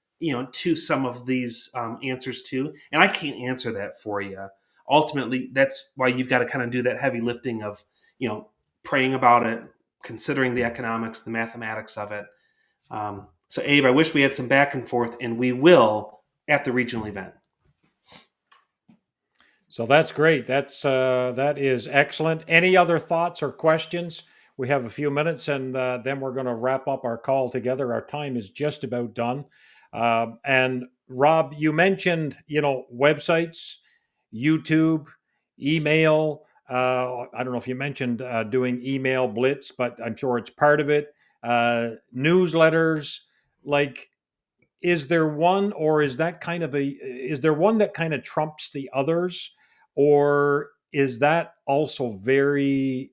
to some of these answers too, and I can't answer that for you. Ultimately, that's why you've got to kind of do that heavy lifting of, praying about it, considering the economics, the mathematics of it. So Abe, I wish we had some back and forth, and we will at the regional event. So that's great. That is excellent. Any other thoughts or questions? We have a few minutes, and then we're going to wrap up our call together. Our time is just about done. And Rob, you mentioned websites, YouTube, email. I don't know if you mentioned doing email blitz, but I'm sure it's part of it. Newsletters, like, is there one, or is that kind of is there one that kind of trumps the others, or is that also very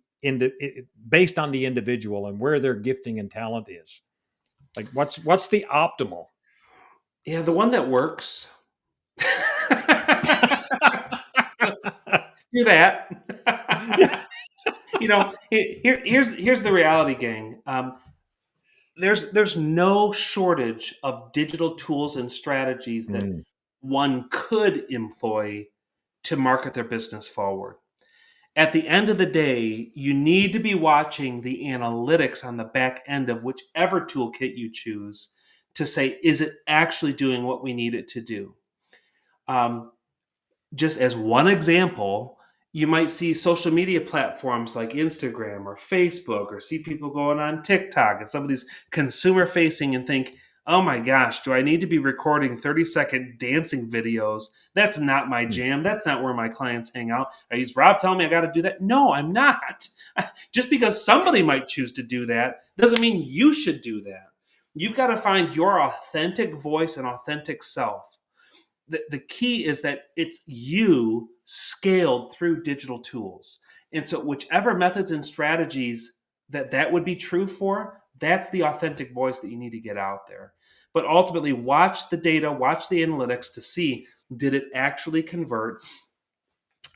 based on the individual and where their gifting and talent is? Like, what's the optimal? Yeah, the one that works. Do Yeah. that. Here's the reality, gang. There's no shortage of digital tools and strategies that Mm, one could employ to market their business forward. At the end of the day, you need to be watching the analytics on the back end of whichever toolkit you choose to say, is it actually doing what we need it to do? Um, just as one example, you might see social media platforms like Instagram or Facebook, or see people going on TikTok and some of these consumer facing and think, oh my gosh, do I need to be recording 30-second dancing videos? That's not my mm, jam. That's not where my clients hang out. Is Rob telling me I got to do that? No, I'm not. Just because somebody might choose to do that doesn't mean you should do that. You've got to find your authentic voice and authentic self. The key is that it's you scaled through digital tools. And so whichever methods and strategies that would be true for, that's the authentic voice that you need to get out there. But ultimately, watch the data, watch the analytics to see, did it actually convert?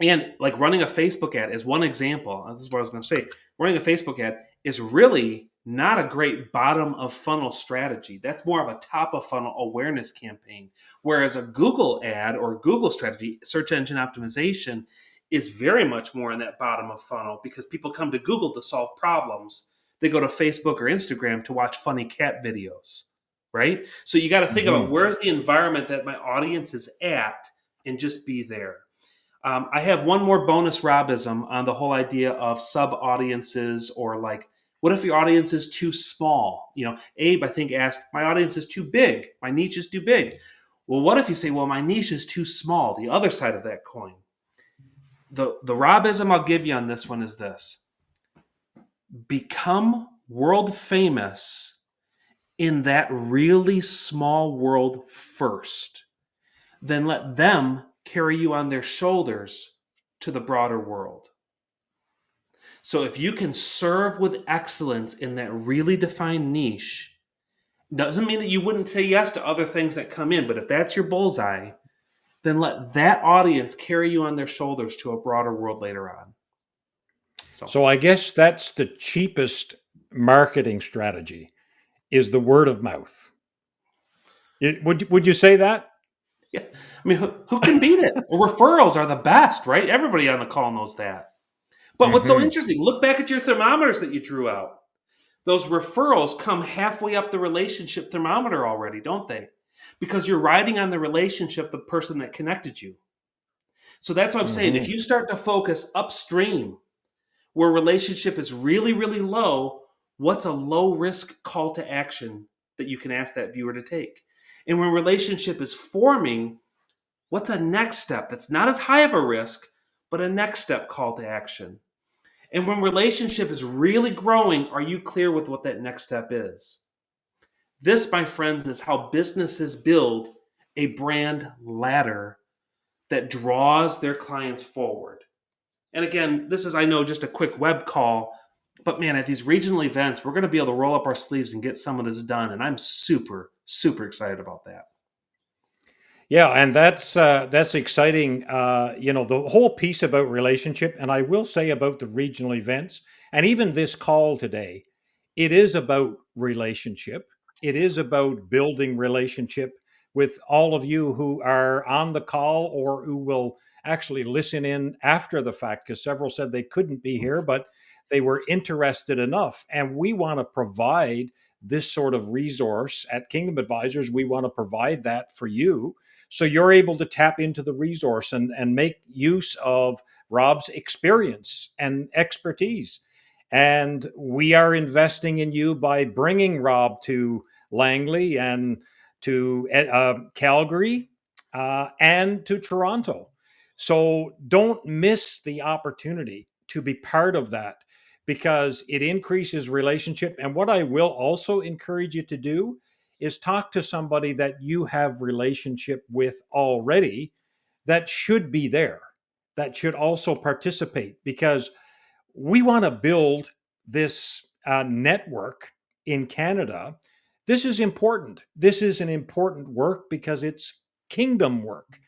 And like running a Facebook ad is one example. This is what I was going to say. Running a Facebook ad is really not a great bottom of funnel strategy. That's more of a top of funnel awareness campaign. Whereas a Google ad or Google strategy, search engine optimization, is very much more in that bottom of funnel because people come to Google to solve problems. They go to Facebook or Instagram to watch funny cat videos, right? So you got to think about, mhm. where's the environment that my audience is at, and just be there. I have one more bonus Robism on the whole idea of sub audiences, or like, what if your audience is too small? Abe, I think, asked, my audience is too big. My niche is too big. Well, what if you say, well, my niche is too small? The other side of that coin. The Robism I'll give you on this one is this: become world famous in that really small world first, then let them carry you on their shoulders to the broader world. So if you can serve with excellence in that really defined niche, doesn't mean that you wouldn't say yes to other things that come in, but if that's your bullseye, then let that audience carry you on their shoulders to a broader world later on. So, So I guess that's the cheapest marketing strategy is the word of mouth. Would you say that? yeah, I mean, who can beat it? Referrals are the best, right? Everybody on the call knows that. But what's so Hmm. interesting, look back at your thermometers that you drew out. Those referrals come halfway up the relationship thermometer already, don't they? Because you're riding on the relationship, the person that connected you. So that's what I'm saying. If Hmm. you start to focus upstream, where relationship is really, really low, what's a low risk call to action that you can ask that viewer to take? And when relationship is forming, what's a next step that's not as high of a risk, but a next step call to action? And when relationship is really growing, are you clear with what that next step is? This, my friends, is how businesses build a brand ladder that draws their clients forward. And again, this is, I know, just a quick web call, but man, at these regional events, we're going to be able to roll up our sleeves and get some of this done. And I'm super, super excited about that. Yeah, and that's exciting. The whole piece about relationship, and I will say about the regional events, and even this call today, it is about relationship. It is about building relationship with all of you who are on the call or who will actually listen in after the fact, because several said they couldn't be here, but they were interested enough. And we want to provide this sort of resource at Kingdom Advisors. We want to provide that for you so you're able to tap into the resource and make use of Rob's experience and expertise. And we are investing in you by bringing Rob to Langley and to Calgary and to Toronto. So don't miss the opportunity to be part of that because it increases relationship. And what I will also encourage you to do is talk to somebody that you have relationship with already that should be there, that should also participate, because we want to build this network in Canada. This is important. This is an important work because it's kingdom work.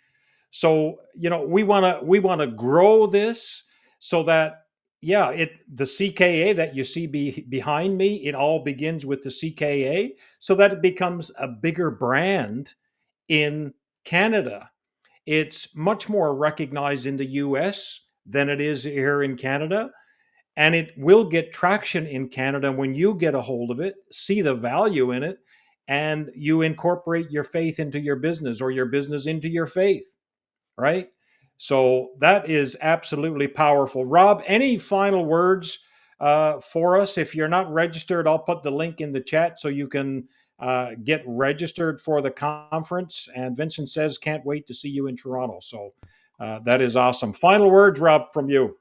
So, we want to grow this so that, yeah, the CKA that you see behind me, it all begins with the CKA so that it becomes a bigger brand in Canada. It's much more recognized in the US than it is here in Canada, and it will get traction in Canada when you get a hold of it, see the value in it, and you incorporate your faith into your business or your business into your faith, right? So that is absolutely powerful. Rob, any final words for us? If you're not registered, I'll put the link in the chat so you can get registered for the conference. And Vincent says, can't wait to see you in Toronto. So that is awesome. Final words, Rob, from you.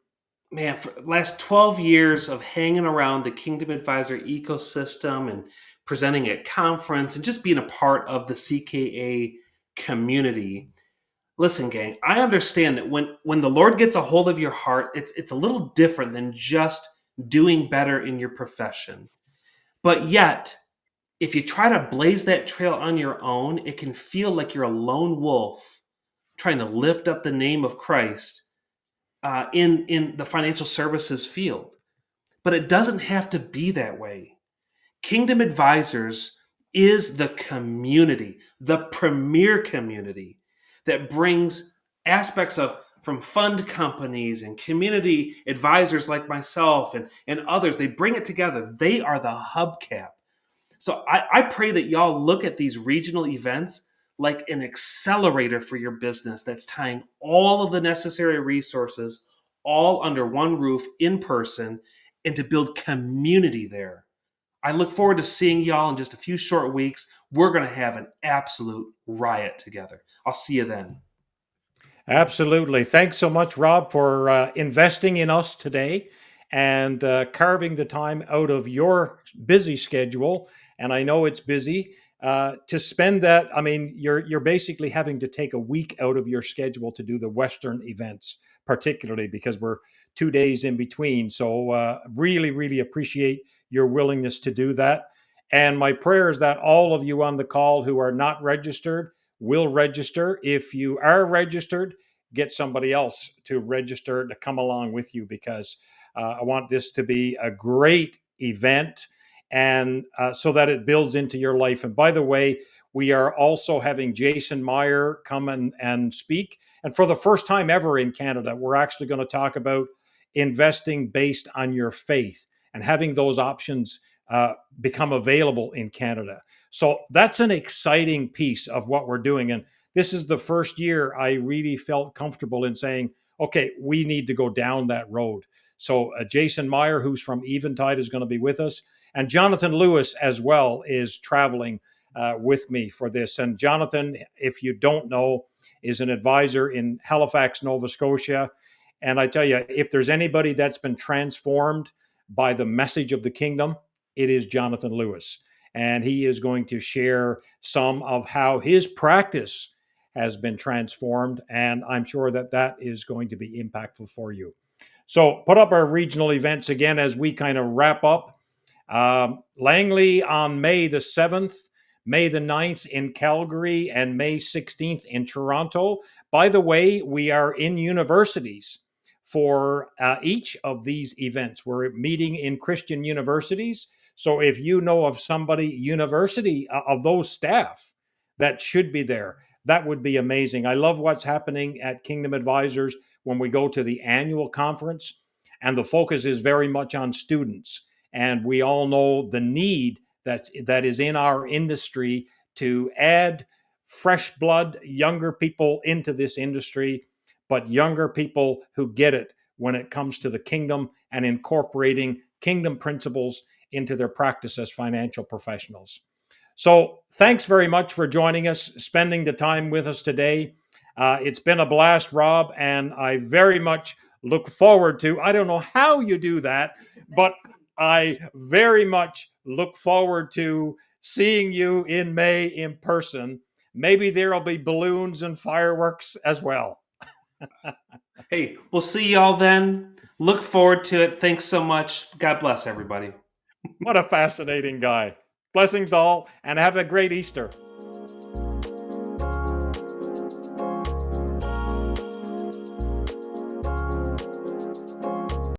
Man, for the last 12 years of hanging around the Kingdom Advisor ecosystem and presenting at conference and just being a part of the CKA community. Listen, gang, I understand that when the Lord gets a hold of your heart, it's a little different than just doing better in your profession. But yet, if you try to blaze that trail on your own, it can feel like you're a lone wolf trying to lift up the name of Christ in the financial services field. But it doesn't have to be that way. Kingdom Advisors is the community, the premier community that brings aspects of from fund companies and community advisors like myself and others. They bring it together. They are the hubcap. So I pray that y'all look at these regional events like an accelerator for your business that's tying all of the necessary resources all under one roof in person and to build community there. I look forward to seeing y'all in just a few short weeks. We're going to have an absolute riot together. I'll see you then. Absolutely. Thanks so much, Rob, for investing in us today and carving the time out of your busy schedule. And I know it's busy to spend that. I mean, you're basically having to take a week out of your schedule to do the Western events, particularly because we're 2 days in between. So really, really appreciate your willingness to do that. And my prayer is that all of you on the call who are not registered will register. If you are registered, get somebody else to register to come along with you because I want this to be a great event and so that it builds into your life. And by the way, we are also having Jason Meyer come and speak. And for the first time ever in Canada, we're actually going to talk about investing based on your faith and having those options become available in Canada. So that's an exciting piece of what we're doing. And this is the first year I really felt comfortable in saying, okay, we need to go down that road. So Jason Meyer, who's from Eventide, is going to be with us. And Jonathan Lewis as well is traveling with me for this. And Jonathan, if you don't know, is an advisor in Halifax, Nova Scotia. And I tell you, if there's anybody that's been transformed by the message of the kingdom, it is Jonathan Lewis. And he is going to share some of how his practice has been transformed. And I'm sure that that is going to be impactful for you. So put up our regional events again as we kind of wrap up. Langley on May the 7th, May the 9th in Calgary, and May 16th in Toronto. By the way, we are in universities for each of these events. We're meeting in Christian universities. So if you know of somebody, university of those staff that should be there, that would be amazing. I love what's happening at Kingdom Advisors when we go to the annual conference, and the focus is very much on students. And we all know the need that is in our industry to add fresh blood, younger people into this industry, but younger people who get it when it comes to the kingdom and incorporating kingdom principles into their practice as financial professionals. So, thanks very much for joining us, spending the time with us today. It's been a blast, Rob, and I very much look forward to. I don't know how you do that, but I very much look forward to seeing you in May in person. Maybe there'll be balloons and fireworks as well. Hey, we'll see y'all then. Look forward to it. Thanks so much. God bless everybody. What a fascinating guy. Blessings all, and have a great Easter.